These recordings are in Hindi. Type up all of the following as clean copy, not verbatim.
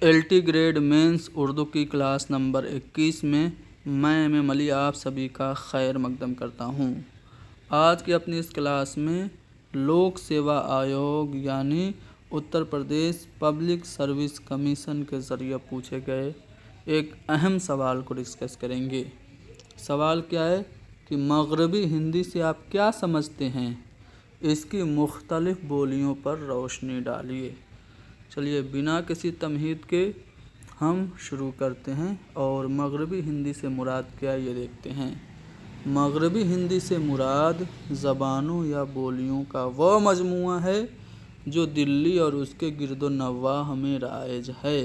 एलटी ग्रेड मेंस उर्दू की क्लास नंबर 21 में मैं एम अली आप सभी का खैर मकदम करता हूँ। आज की अपनी इस क्लास में लोक सेवा आयोग यानी Uttar Pradesh public service commission के ज़रिए पूछे गए एक अहम सवाल को डिस्कस करेंगे। सवाल क्या है कि मगरबी हिंदी से आप क्या समझते हैं, इसकी मुख्तलिफ बोलियों पर रोशनी डालिए। चलिए बिना किसी तमहीद के हम शुरू करते हैं और मगरबी हिंदी से मुराद क्या ये देखते हैं। मगरबी हिंदी से मुराद ज़बानों या बोलियों का वह मजमूआ है जो दिल्ली और उसके गिरदोनवाह में राइज है।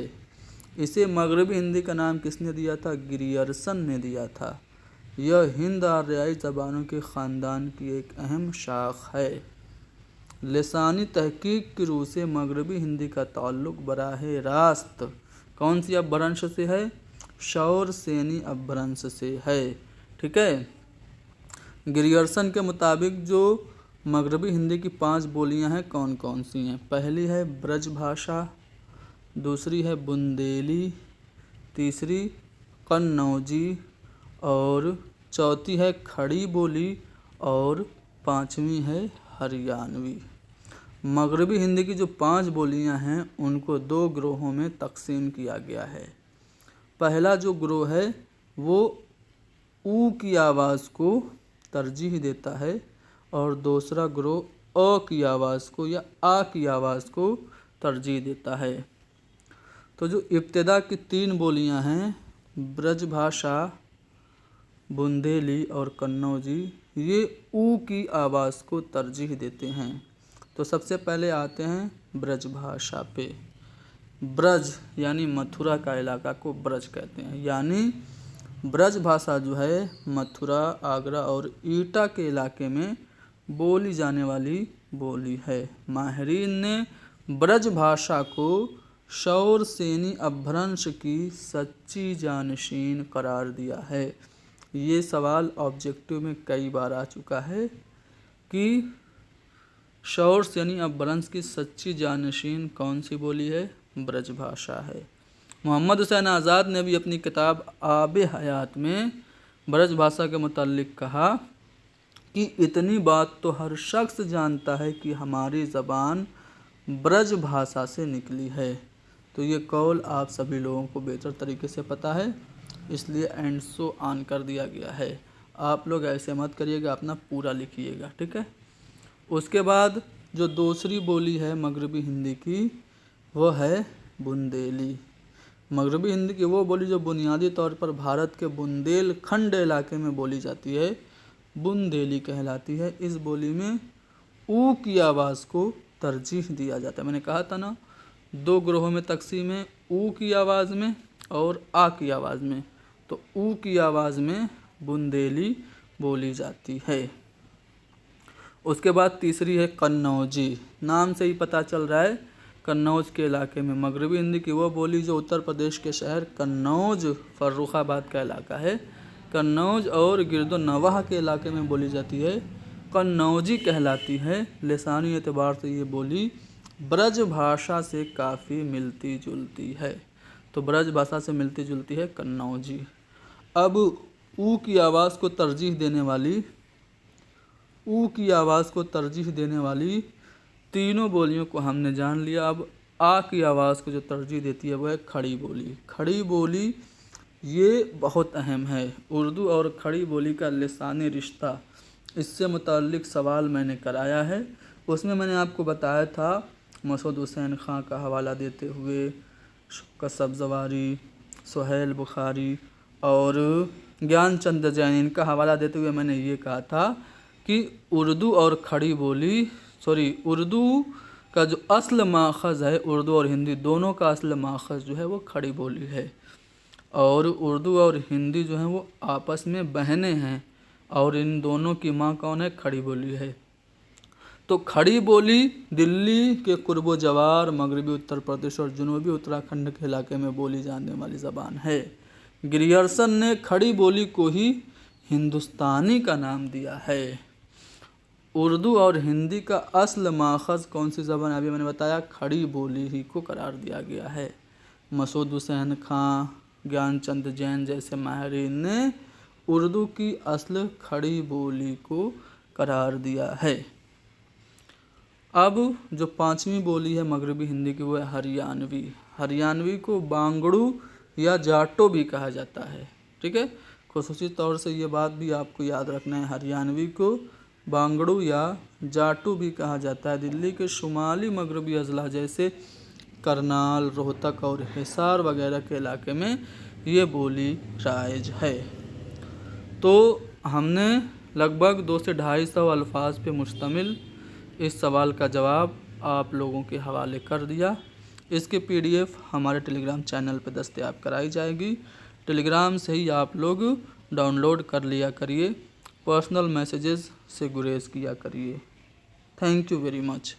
इसे मगरबी हिंदी का नाम किसने दिया था? ग्रियर्सन ने दिया था। यह हिंद आर्याई ज़बानों के ख़ानदान की एक अहम शाख है। लिसानी तहकीक की रूह से मगरबी हिंदी का ताल्लुक़ बराह रास्त कौन सी अपभ्रंश से है? शौरसेनी अपभ्रंश से है। ठीक है। ग्रियर्सन के मुताबिक जो मगरबी हिंदी की 5 बोलियां हैं कौन कौन सी हैं? पहली है ब्रज भाषा, दूसरी है बुंदेली, तीसरी कन्नौजी और चौथी है खड़ी बोली और 5वीं है हरियाणवी। मगरबी हिंदी की जो 5 बोलियां हैं उनको 2 ग्रोहों में तकसीम किया गया है। पहला जो ग्रोह है वो ऊ की आवाज़ को तरजीह देता है और दूसरा ग्रोह अ की आवाज़ को या आ की आवाज़ को तरजीह देता है। तो जो इब्तिदा की 3 बोलियां हैं ब्रज भाषा, बुंदेली और कन्नौजी, ये ऊ की आवाज़ को तरजीह देते हैं। तो सबसे पहले आते हैं ब्रज भाषा पे। ब्रज यानी मथुरा का इलाका को ब्रज कहते हैं, यानी ब्रज भाषा जो है मथुरा, आगरा और ईटा के इलाके में बोली जाने वाली बोली है। माहिरीन ने ब्रज भाषा को शौरसेनी अपभ्रंश की सच्ची जानशीन करार दिया है। ये सवाल ऑब्जेक्टिव में कई बार आ चुका है कि शौरसेनी अपभ्रंश की सच्ची जानशीन कौन सी बोली है? ब्रज भाषा है। मोहम्मद हुसैन आज़ाद ने भी अपनी किताब आब हयात में ब्रज भाषा के मुताल्लिक़ कहा कि इतनी बात तो हर शख्स जानता है कि हमारी ज़बान ब्रज भाषा से निकली है। तो ये कौल आप सभी लोगों को बेहतर तरीके से पता है, इसलिए एंड सो ऑन कर दिया गया है। आप लोग ऐसे मत करिएगा, अपना पूरा लिखिएगा। ठीक है। उसके बाद जो दूसरी बोली है मगरबी हिंदी की वो है बुंदेली। मगरबी हिंदी की वो बोली जो बुनियादी तौर पर भारत के बुंदेलखंड इलाके में बोली जाती है बुंदेली कहलाती है। इस बोली में ऊ की आवाज़ को तरजीह दिया जाता है। मैंने कहा था ना 2 ग्रोहों में तकसीम है, ऊ की आवाज़ में और आ की आवाज़ में। तो ऊ की आवाज़ में बुंदेली बोली जाती है। उसके बाद तीसरी है कन्नौजी। नाम से ही पता चल रहा है कन्नौज के इलाके में मगरबी हिंदी की वो बोली जो उत्तर प्रदेश के शहर कन्नौज फर्रुखाबाद का इलाका है, कन्नौज और गिरदोनवाह के इलाके में बोली जाती है, कन्नौजी कहलाती है। लिसानी एतबार से ये बोली ब्रज भाषा से काफ़ी मिलती जुलती है। तो ब्रज भाषा से मिलती जुलती है कन्नौजी। अब ऊ की आवाज़ को तरजीह देने वाली तीनों बोलियों को हमने जान लिया। अब आ की आवाज़ को जो तरजीह देती है वो है खड़ी बोली। खड़ी बोली ये बहुत अहम है। उर्दू और खड़ी बोली का लिसानी रिश्ता, इससे मुताल्लिक़ सवाल मैंने कराया है। उसमें मैंने आपको बताया था मसूद हुसैन खां का हवाला देते हुए, कसब जवारी, सुहेल बुखारी और ज्ञानचंद जैन, इनका हवाला देते हुए मैंने ये कहा था कि उर्दू का जो असल माखज़ है, उर्दू और हिंदी दोनों का असल माखज़ जो है वो खड़ी बोली है। और उर्दू और हिंदी जो है वो आपस में बहनें हैं और इन दोनों की माँ कौन है? खड़ी बोली है। तो खड़ी बोली दिल्ली के कुर्बो जवार मगरबी उत्तर प्रदेश और जनूबी उत्तराखंड के इलाके में बोली जाने वाली ज़बान है। ग्रियर्सन ने खड़ी बोली को ही हिंदुस्तानी का नाम दिया है। उर्दू और हिंदी का असल माखज़ कौन सी ज़बान? अभी मैंने बताया खड़ी बोली ही को करार दिया गया है। मसूद हुसैन खां, ज्ञानचंद जैन जैसे माहिरीन ने उर्दू की असल खड़ी बोली को करार दिया है। अब जो पांचवी बोली है मगरबी हिंदी की वो है हरियाणवी। हरियाणवी को बांगड़ू या जाटो भी कहा जाता है। ठीक है, खुसूसी तौर से ये बात भी आपको याद रखना है, हरियाणवी को बांगड़ू या जाटो भी कहा जाता है। दिल्ली के शुमाली मगरबी अजला जैसे करनाल, रोहतक और हिसार वगैरह के इलाके में ये बोली राइज है। तो हमने लगभग 200 से 250 अल्फाज पे मुश्तमिल इस सवाल का जवाब आप लोगों के हवाले कर दिया। इसके PDF हमारे टेलीग्राम चैनल पर दस्तयाब कराई जाएगी। टेलीग्राम से ही आप लोग डाउनलोड कर लिया करिए, पर्सनल मैसेजेस से गुरेज किया करिए। Thank you very much.